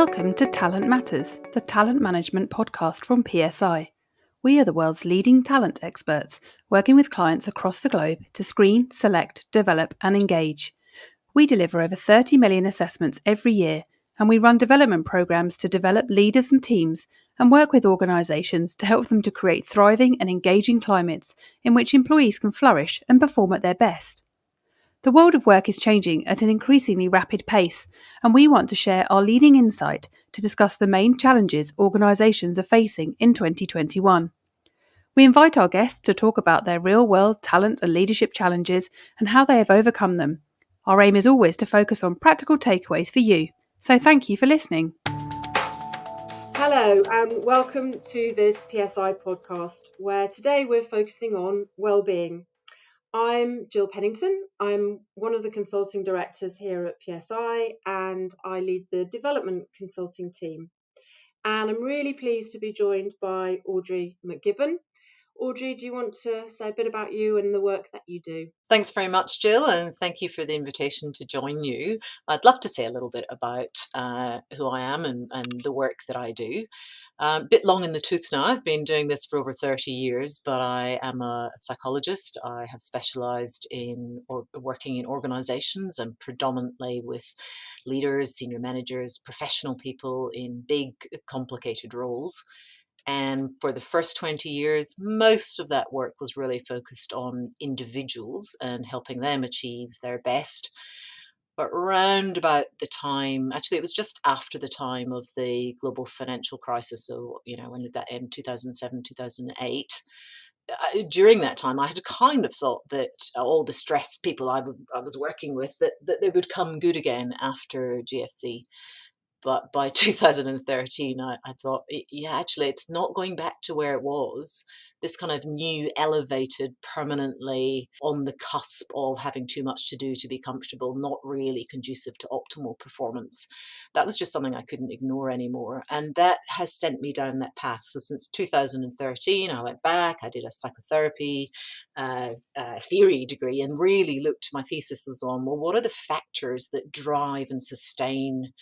Welcome to Talent Matters, the talent management podcast from PSI. We are the world's leading talent experts, working with clients across the globe to screen, select, develop, and engage. We deliver over 30 million assessments every year, and we run development programs to develop leaders and teams and work with organisations to help them to create thriving and engaging climates in which employees can flourish and perform at their best. The world of work is changing at an increasingly rapid pace, and we want to share our leading insight to discuss the main challenges organisations are facing in 2021. We invite our guests to talk about their real-world talent and leadership challenges and how they have overcome them. Our aim is always to focus on practical takeaways for you, so thank you for listening. Hello and welcome to this PSI podcast, where today we're focusing on wellbeing. I'm Jill Pennington. I'm one of the consulting directors here at PSI and I lead the development consulting team. And I'm really pleased to be joined by Audrey McGibbon. Audrey, do you want to say a bit about you and the work that you do? Thanks very much, Jill, and thank you for the invitation to join you. I'd love to say a little bit about who I am and the work that I do. A bit long in the tooth now. I've been doing this for over 30 years, but I am a psychologist. I have specialised in working in organisations and predominantly with leaders, senior managers, professional people in big, complicated roles. And for the first 20 years, most of that work was really focused on individuals and helping them achieve their best. But round about the time, actually, it was just after the time of the global financial crisis. So, when did that end? 2007, 2008. During that time, I had kind of thought that all the stressed people I was working with, that they would come good again after GFC. But by 2013, I thought, yeah, actually, it's not going back to where it was. This kind of new, elevated, permanently on the cusp of having too much to do to be comfortable, not really conducive to optimal performance. That was just something I couldn't ignore anymore. And that has sent me down that path. So since 2013, I went back, I did a psychotherapy theory degree and really looked, my thesis was on, well, what are the factors that drive and sustain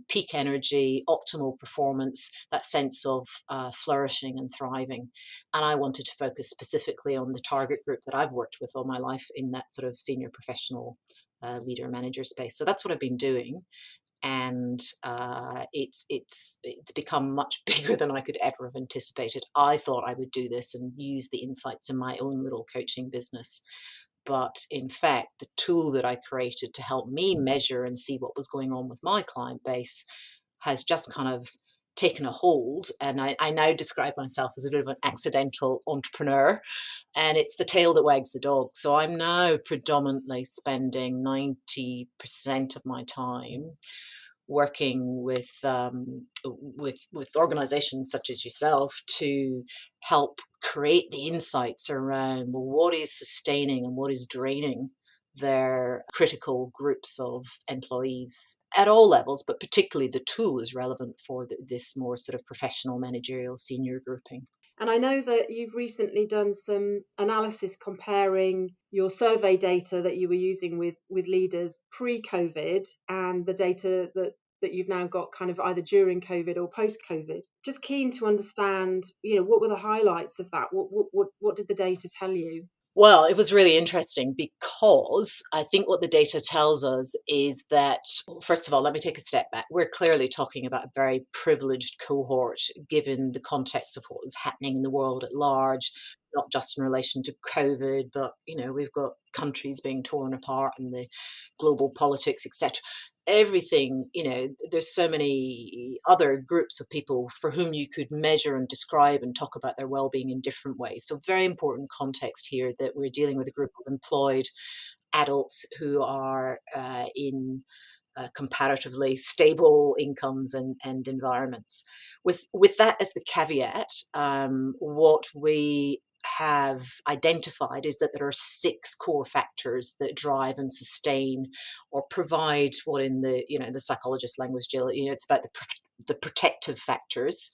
peak energy, optimal performance, that sense of flourishing and thriving. And I wanted to focus specifically on the target group that I've worked with all my life in that sort of senior professional leader manager space. So that's what I've been doing. And it's become much bigger than I could ever have anticipated. I thought I would do this and use the insights in my own little coaching business. But in fact, the tool that I created to help me measure and see what was going on with my client base has just kind of taken a hold. And I now describe myself as a bit of an accidental entrepreneur, and it's the tail that wags the dog. So I'm now predominantly spending 90% of my time working with organizations such as yourself to help create the insights around, well, what is sustaining and what is draining their critical groups of employees at all levels, but particularly the tool is relevant for this more sort of professional managerial senior grouping. And I know that you've recently done some analysis comparing your survey data that you were using with leaders pre-COVID and the data that you've now got kind of either during COVID or post-COVID. Just keen to understand, what were the highlights of that? What did the data tell you? Well, it was really interesting because I think what the data tells us is that, first of all, let me take a step back. We're clearly talking about a very privileged cohort given the context of what was happening in the world at large, not just in relation to COVID, but, we've got countries being torn apart and the global politics, etc. Everything, there's so many other groups of people for whom you could measure and describe and talk about their well-being in different ways. So very important context here that we're dealing with a group of employed adults who are in comparatively stable incomes and environments. With that as the caveat, what we have identified is that there are 6 core factors that drive and sustain or provide what in the the psychologist language, Jill, it's about the protective factors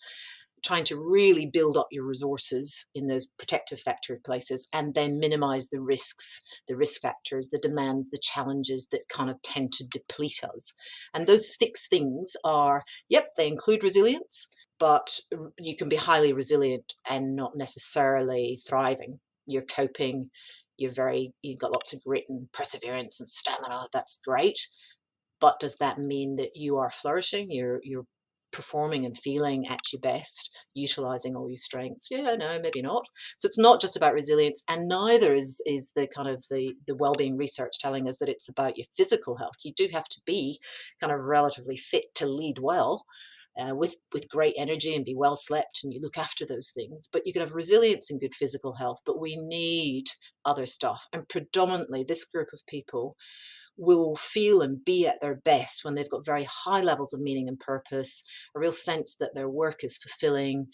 trying to really build up your resources in those protective factor places, and then minimize the risks, the risk factors, the demands, the challenges that kind of tend to deplete us. And those 6 things are, they include resilience, but you can be highly resilient and not necessarily thriving. You're coping, you've got lots of grit and perseverance and stamina. That's great. But does that mean that you are flourishing? You're performing and feeling at your best, utilizing all your strengths? Yeah, no, maybe not. So it's not just about resilience, and neither is the kind of the wellbeing research telling us that it's about your physical health. You do have to be kind of relatively fit to lead well, with great energy and be well slept, and you look after those things. But you can have resilience and good physical health, but we need other stuff. And predominantly this group of people will feel and be at their best when they've got very high levels of meaning and purpose, a real sense that their work is fulfilling.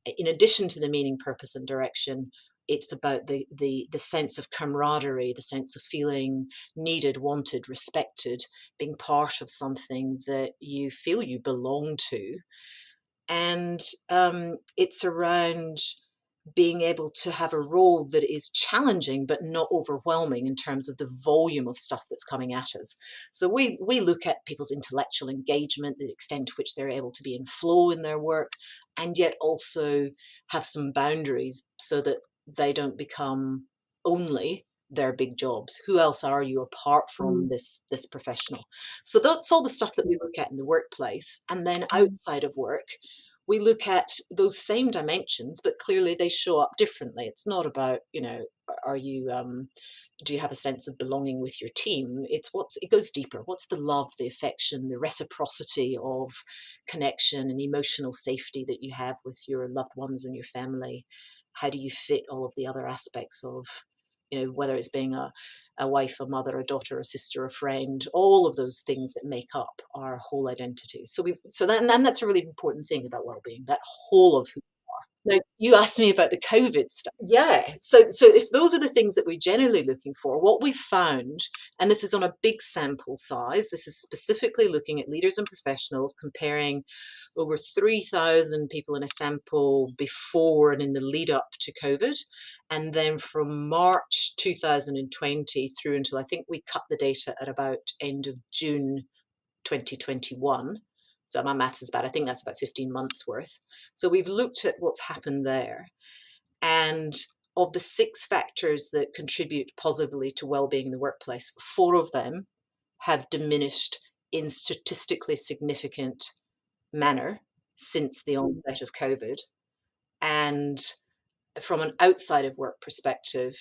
In addition to the meaning, purpose, and direction, it's about the sense of camaraderie, the sense of feeling needed, wanted, respected, being part of something that you feel you belong to. And it's around being able to have a role that is challenging but not overwhelming in terms of the volume of stuff that's coming at us. So we look at people's intellectual engagement, the extent to which they're able to be in flow in their work, and yet also have some boundaries so that they don't become only their big jobs. Who else are you apart from this professional? So that's all the stuff that we look at in the workplace. And then outside of work, we look at those same dimensions, but clearly they show up differently. It's not about, are you, do you have a sense of belonging with your team? It goes deeper. What's the love, the affection, the reciprocity of connection and emotional safety that you have with your loved ones and your family? How do you fit all of the other aspects of, whether it's being a wife, a mother, a daughter, a sister, a friend, all of those things that make up our whole identity. And that's a really important thing about wellbeing, that whole of who you are. Now, you asked me about the COVID stuff. Yeah. So if those are the things that we're generally looking for, what we've found, and this is on a big sample size, this is specifically looking at leaders and professionals, comparing over 3,000 people in a sample before and in the lead up to COVID. And then from March 2020 through until, I think we cut the data at about end of June 2021. So my maths is bad. I think that's about 15 months worth. So we've looked at what's happened there. And of the 6 factors that contribute positively to well-being in the workplace, 4 of them have diminished in statistically significant manner since the onset of COVID. And from an outside of work perspective,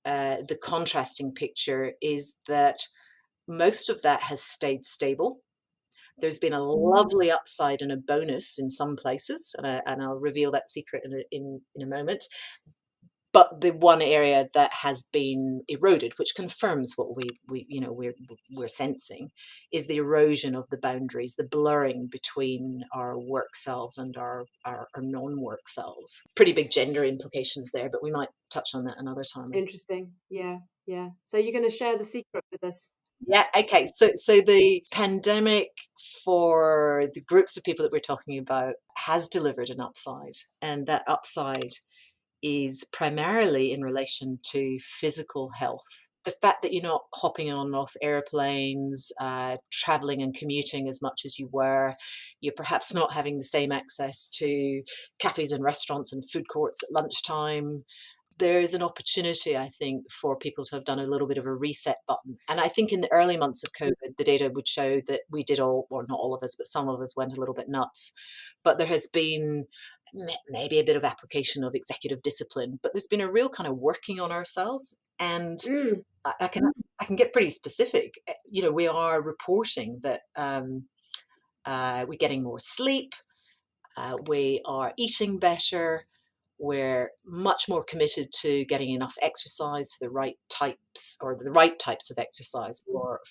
the contrasting picture is that most of that has stayed stable. There's been a lovely upside and a bonus in some places, and I'll reveal that secret in a moment. But the one area that has been eroded, which confirms what we're sensing, is the erosion of the boundaries, the blurring between our work selves and our non-work selves. Pretty big gender implications there, but we might touch on that another time. Interesting. Yeah. So you're going to share the secret with us? Yeah, okay. So the pandemic, for the groups of people that we're talking about, has delivered an upside, and that upside is primarily in relation to physical health. The fact that you're not hopping on and off airplanes, traveling and commuting as much as you were, you're perhaps not having the same access to cafes and restaurants and food courts at lunchtime. There is an opportunity, I think, for people to have done a little bit of a reset button. And I think in the early months of COVID, the data would show that we did all, or not all of us, but some of us went a little bit nuts. But there has been maybe a bit of application of executive discipline, but there's been a real kind of working on ourselves. And I can get pretty specific. We are reporting that we're getting more sleep, we are eating better, we're much more committed to getting enough exercise for the right types of exercise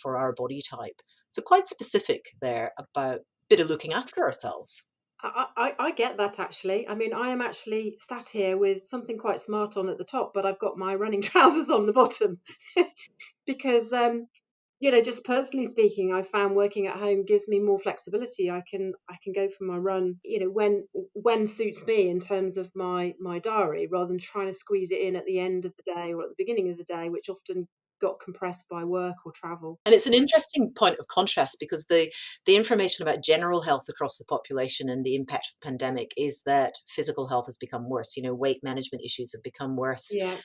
for our body type. So quite specific there about a bit of looking after ourselves. I get that, actually. I mean, I am actually sat here with something quite smart on at the top, but I've got my running trousers on the bottom because just personally speaking, I found working at home gives me more flexibility. I can go for my run, when suits me in terms of my diary, rather than trying to squeeze it in at the end of the day or at the beginning of the day, which often got compressed by work or travel. And it's an interesting point of contrast, because the information about general health across the population and the impact of pandemic is that physical health has become worse. Weight management issues have become worse. Yeah.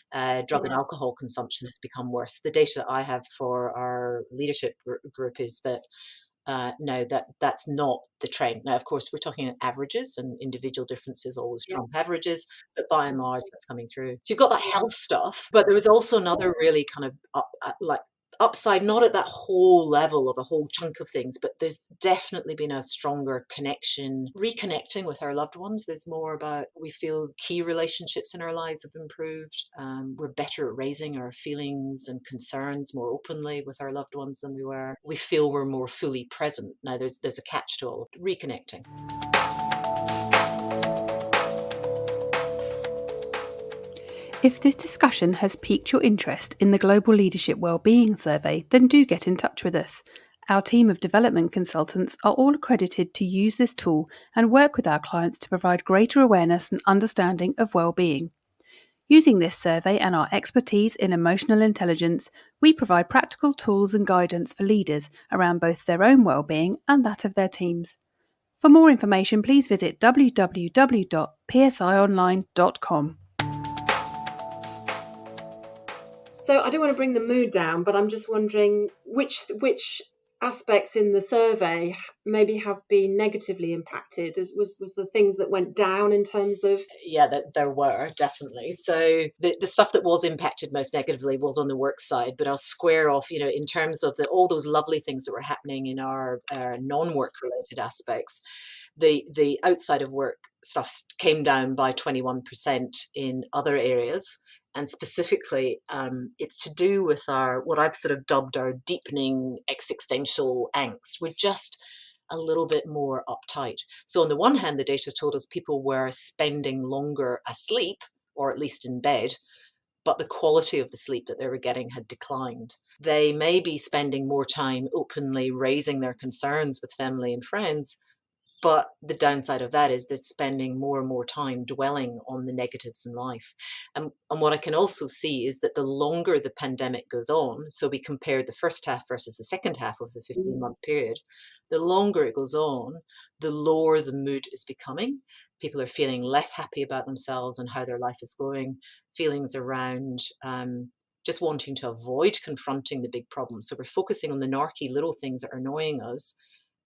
Drug and alcohol consumption has become worse. The data that I have for our leadership group is that no, that's not the trend. Now, of course, we're talking averages, and individual differences always Yeah. trump averages, but by and large, that's coming through. So you've got that health stuff, but there was also another really kind of upside, not at that whole level of a whole chunk of things, but there's definitely been a stronger connection, reconnecting with our loved ones. There's more about, we feel key relationships in our lives have improved. We're better at raising our feelings and concerns more openly with our loved ones than we were. We feel we're more fully present. Now there's a catch to all of reconnecting. If this discussion has piqued your interest in the Global Leadership Wellbeing Survey, then do get in touch with us. Our team of development consultants are all accredited to use this tool and work with our clients to provide greater awareness and understanding of well-being. Using this survey and our expertise in emotional intelligence, we provide practical tools and guidance for leaders around both their own well-being and that of their teams. For more information, please visit www.psionline.com. So I don't want to bring the mood down, but I'm just wondering which aspects in the survey maybe have been negatively impacted. Was the things that went down in terms of? Yeah, that there were definitely. So the stuff that was impacted most negatively was on the work side, but I'll square off, in terms of all those lovely things that were happening in our non-work related aspects. The outside of work stuff came down by 21% in other areas. And specifically, it's to do with what I've sort of dubbed our deepening existential angst. We're just a little bit more uptight. So on the one hand, the data told us people were spending longer asleep, or at least in bed, but the quality of the sleep that they were getting had declined. They may be spending more time openly raising their concerns with family and friends, but the downside of that is they're spending more and more time dwelling on the negatives in life. And what I can also see is that the longer the pandemic goes on, so we compare the first half versus the second half of the 15-month period, the longer it goes on, the lower the mood is becoming. People are feeling less happy about themselves and how their life is going, feelings around just wanting to avoid confronting the big problems. So we're focusing on the narky little things that are annoying us,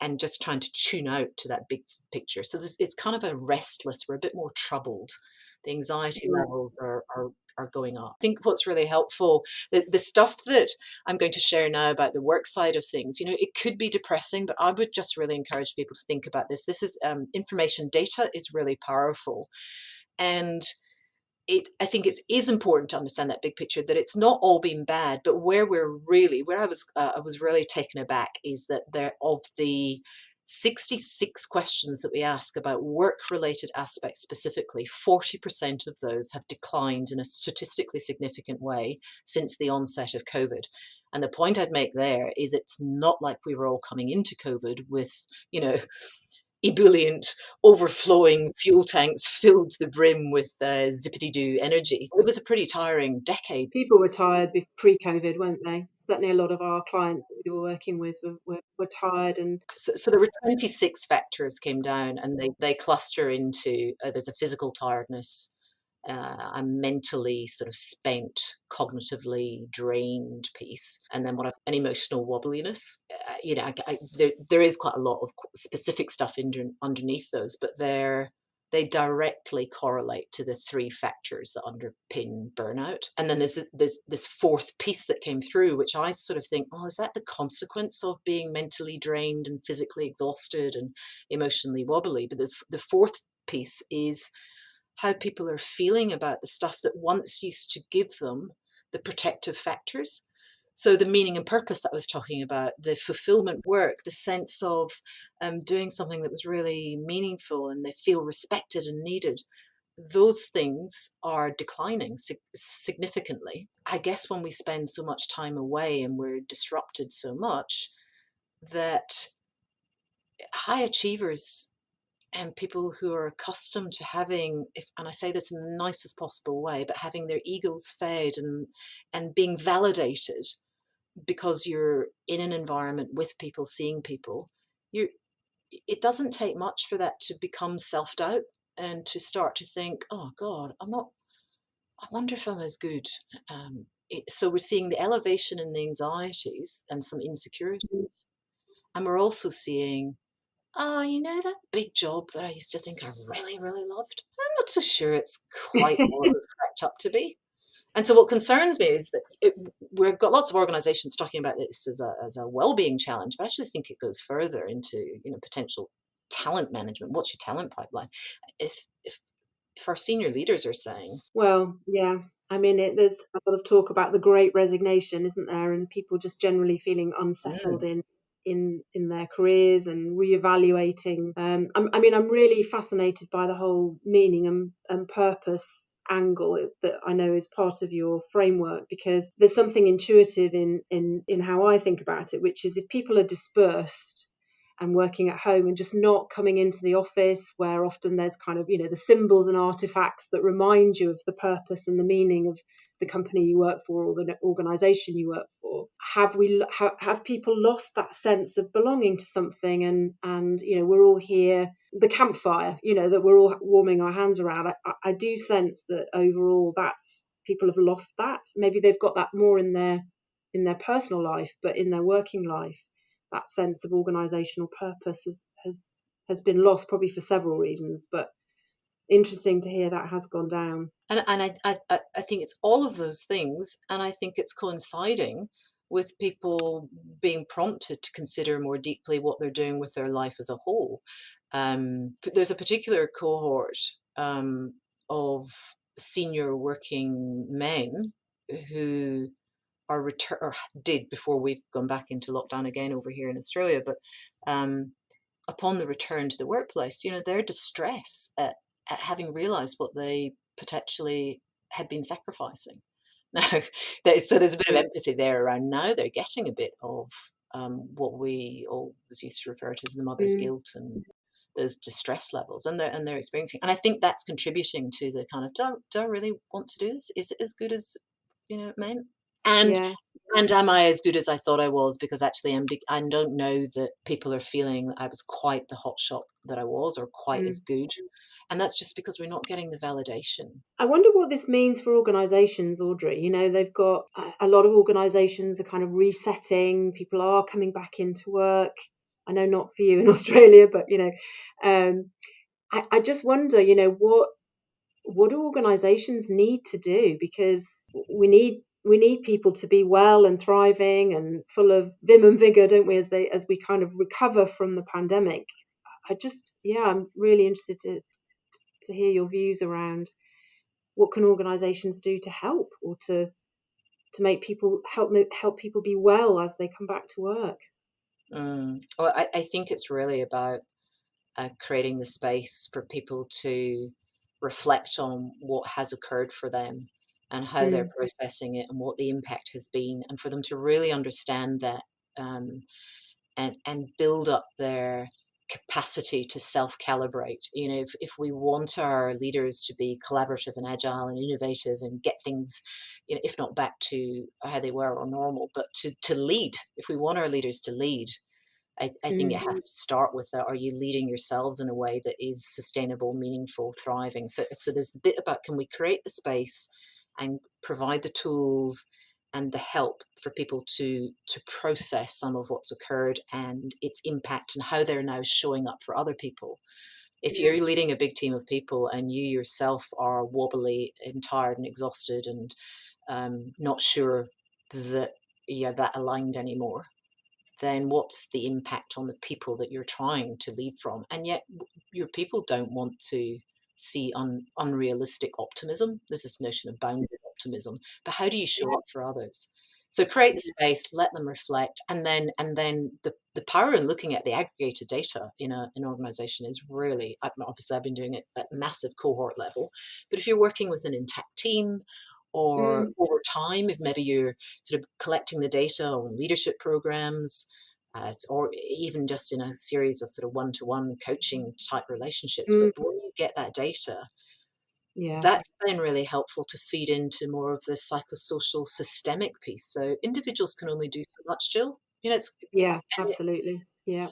and just trying to tune out to that big picture. So it's kind of a restless, we're a bit more troubled. The anxiety levels are going up. I think what's really helpful, the stuff that I'm going to share now about the work side of things, it could be depressing, but I would just really encourage people to think about this. This is information. Data is really powerful. And I think it is important to understand that big picture, that it's not all been bad, but where I was really taken aback is that of the 66 questions that we ask about work-related aspects specifically, 40% of those have declined in a statistically significant way since the onset of COVID. And the point I'd make there is it's not like we were all coming into COVID with, ebullient, overflowing fuel tanks filled to the brim with zippity-doo energy. It was a pretty tiring decade. People were tired pre-COVID, weren't they? Certainly a lot of our clients that we were working with were tired. And so there were 26 factors came down, and they cluster into there's a physical tiredness, a mentally sort of spent, cognitively drained piece, and then an emotional wobbliness. There is quite a lot of specific stuff underneath those, but they directly correlate to the three factors that underpin burnout. And then there's this fourth piece that came through, which I sort of think, is that the consequence of being mentally drained and physically exhausted and emotionally wobbly? But the fourth piece is how people are feeling about the stuff that once used to give them the protective factors. So the meaning and purpose that I was talking about, the fulfillment work, the sense of doing something that was really meaningful and they feel respected and needed, those things are declining significantly. I guess when we spend so much time away and we're disrupted so much, that high achievers and people who are accustomed to having, if, and I say this in the nicest possible way, but having their egos fed and being validated because you're in an environment with people, seeing people, you it doesn't take much for that to become self-doubt and to start to think, oh God, I wonder if I'm as good. So we're seeing the elevation in the anxieties and some insecurities. And we're also seeing, oh, that big job that I used to think I really, really loved, I'm not so sure it's quite what it was cracked up to be. And so what concerns me is that we've got lots of organizations talking about this as a well-being challenge, but I actually think it goes further into, potential talent management. What's your talent pipeline? If our senior leaders are saying, Well, yeah. I mean, there's a lot of talk about the Great Resignation, isn't there? And people just generally feeling unsettled in their careers and reevaluating. I'm really fascinated by the whole meaning and purpose angle that I know is part of your framework, because there's something intuitive in how I think about it, which is if people are dispersed and working at home and just not coming into the office, where often there's kind of, the symbols and artifacts that remind you of the purpose and the meaning of the company you work for or the organization you work for. Have people lost that sense of belonging to something? And we're all here, the campfire, that we're all warming our hands around. I do sense that overall that's people have lost that. Maybe they've got that more in their personal life, but in their working life, that sense of organizational purpose has been lost, probably for several reasons, but interesting to hear that has gone down. and I think it's all of those things, and I think it's coinciding with people being prompted to consider more deeply what they're doing with their life as a whole. There's a particular cohort of senior working men who are or did before we've gone back into lockdown again over here in Australia, but upon the return to the workplace, their distress at having realized what they potentially had been sacrificing. Now, so there's a bit of empathy there around. Now they're getting a bit of what we always used to refer to as the mother's guilt and those distress levels, and they're experiencing. And I think that's contributing to the kind of, do I really want to do this? Is it as good as it meant? And Yeah. and am I as good as I thought I was? Because actually, I don't know that people are feeling that I was quite the hotshot that I was, or quite as good. And that's just because we're not getting the validation. I wonder what this means for organisations, Audrey. They've got a lot of organisations are kind of resetting. People are coming back into work. I know not for you in Australia, but I just wonder, what do organisations need to do? Because we need people to be well and thriving and full of vim and vigor, don't we? As we kind of recover from the pandemic. I'm really interested to hear your views around what can organisations do to help, or to make people help people be well as they come back to work. Well, I think it's really about creating the space for people to reflect on what has occurred for them and how they're processing it and what the impact has been, and for them to really understand that, and build up their capacity to self-calibrate. If we want our leaders to be collaborative and agile and innovative and get things, if not back to how they were or normal, but to lead. If we want our leaders to lead, I think it has to start with that. Are you leading yourselves in a way that is sustainable, meaningful, thriving? So there's the bit about, can we create the space and provide the tools and the help for people to process some of what's occurred and its impact and how they're now showing up for other people. If you're leading a big team of people and you yourself are wobbly and tired and exhausted and not sure that that aligned anymore, then what's the impact on the people that you're trying to lead from? And yet your people don't want to see unrealistic optimism. There's this notion of bounded optimism, but how do you show up for others? So create the space, let them reflect, and then the power in looking at the aggregated data in an organization is really, obviously I've been doing it at massive cohort level, but if you're working with an intact team, or over time, if maybe you're sort of collecting the data on leadership programs, or even just in a series of sort of one-to-one coaching type relationships, but when you get that data, that's then really helpful to feed into more of the psychosocial systemic piece. So individuals can only do so much, Jill. It's absolutely. Yeah,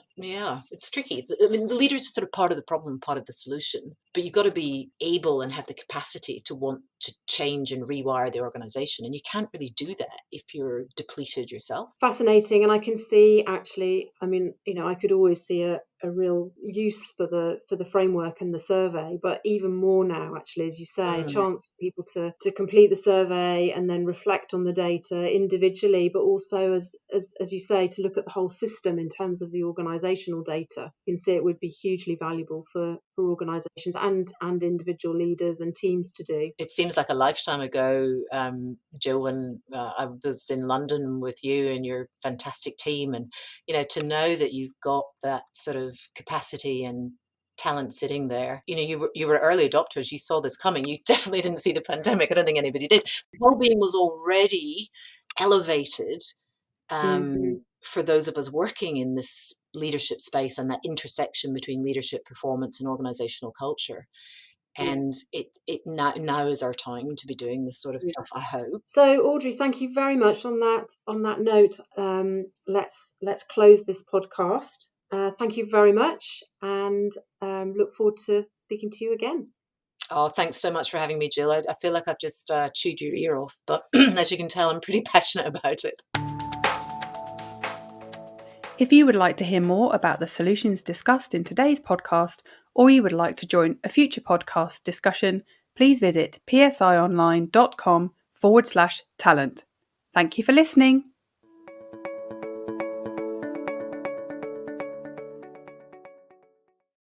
it's tricky. I mean, the leaders are sort of part of the problem, part of the solution, but you've got to be able and have the capacity to want to change and rewire the organization. And you can't really do that if you're depleted yourself. Fascinating. And I can see, actually, I mean, I could always see a real use for the framework and the survey, but even more now, actually, as you say, a chance for people to complete the survey and then reflect on the data individually, but also as you say, to look at the whole system in terms of the organizational data. You can see it would be hugely valuable for organizations and individual leaders and teams to do. It seems like a lifetime ago, Jill, when I was in London with you and your fantastic team, and to know that you've got that sort of capacity and talent sitting there. You were early adopters. You saw this coming. You definitely didn't see the pandemic. I don't think anybody did. Wellbeing was already elevated for those of us working in this leadership space and that intersection between leadership, performance, and organizational culture. And it now is our time to be doing this sort of stuff, I hope. So Audrey, thank you very much on that note. Let's close this podcast. Thank you very much, and look forward to speaking to you again. Oh, thanks so much for having me, Jill. I feel like I've just chewed your ear off, but as you can tell, I'm pretty passionate about it. If you would like to hear more about the solutions discussed in today's podcast, or you would like to join a future podcast discussion, please visit psionline.com/talent. Thank you for listening.